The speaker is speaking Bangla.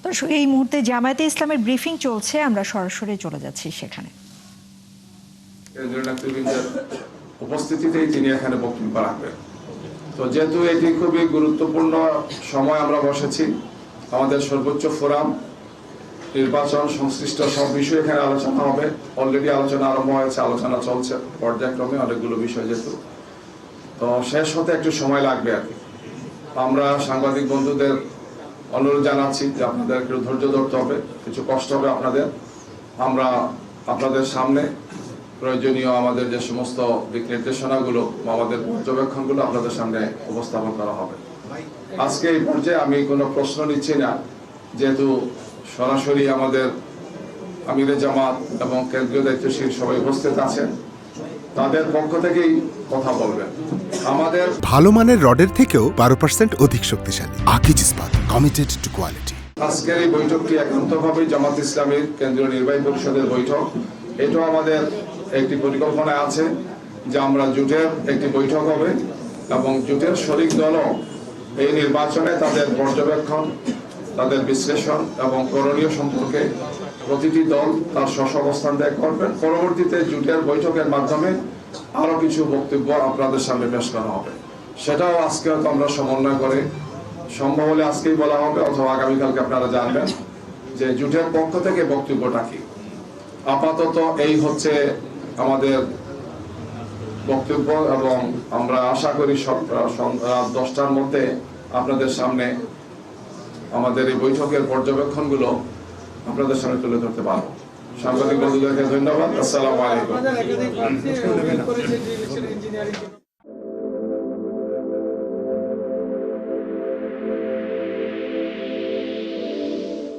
দর্শক, এই মুহূর্তে জামায়াতে ইসলামের ব্রিফিং চলছে, আমরা সরাসরি চলে যাচ্ছি সেখানে। কেন্দ্রীয় নেতৃবৃন্দের উপস্থিতিতেই তিনি এখানে বক্তব্য রাখবেন। তো যেহেতু এটি খুবই গুরুত্বপূর্ণ সময় আমরা বসেছি, আমাদের সর্বোচ্চ ফোরাম নির্বাচন সংশ্লিষ্ট সব বিষয় এখানে আলোচনা হবে। অলরেডি আলোচনা আরম্ভ হয়েছে, আলোচনা চলছে পর্যায়ক্রমে অনেকগুলো বিষয়, যেহেতু তো শেষ হতে একটু সময় লাগবে আর কি। আমরা সাংবাদিক বন্ধুদের অনুরোধ জানাচ্ছি যে আপনাদের একটু ধৈর্য ধরতে হবে, কিছু কষ্ট হবে আপনাদের। আমরা আপনাদের সামনে প্রয়োজনীয় আমাদের যে সমস্ত দিক নির্দেশনাগুলো বা আমাদের পর্যবেক্ষণগুলো আপনাদের সামনে উপস্থাপন করা হবে। আজকে এই পর্যায়ে আমি কোনো প্রশ্ন নিচ্ছি না, যেহেতু সরাসরি আমাদের আমিরে জামাত এবং কেন্দ্রীয় দায়িত্বশীল সবাই উপস্থিত আছেন, তাদের পক্ষ থেকেই কথা বলবেন। আমাদের ভালো মানের রডের থেকেও 12% অধিক শক্তিশালী। আকিজ ইস্পাত, কমিটেড টু কোয়ালিটি। আজকের এই বৈঠকটি একান্তভাবেই জামাত ইসলামীর কেন্দ্রীয় নির্বাহী পরিষদের বৈঠক। এটাও আমাদের একটি পরিকল্পনা আছে যে আমরা জোটের একটি বৈঠক হবে এবং জোটের শরিক দলও এই নির্বাচনে তাদের পর্যবেক্ষণ, তাদের বিশ্লেষণ এবং করণীয় সম্পর্কে প্রতিটি দল তার স্ব অবস্থান ত্যাগ করবেন। পরবর্তীতে জোটের বৈঠকের মাধ্যমে আরো কিছু বক্তব্য আপনাদের সামনে পেশ করা হবে। সেটাও আজকে হয়তো আমরা সমন্বয় করে, সম্ভব হলে আজকেই বলা হবে অথবা আগামীকালকে আপনারা জানবেন যে জোটের পক্ষ থেকে বক্তব্যটা কি। আপাতত এই হচ্ছে আমাদের বক্তব্য এবং আমরা আশা করি রাত 10টার মধ্যে আপনাদের সামনে আমাদের এই বৈঠকের পর্যবেক্ষণগুলো আপনাদের সামনে তুলে ধরতে পারবো। সাংবাদিক বন্ধুদেরকে ধন্যবাদ। আসসালামু আলাইকুম।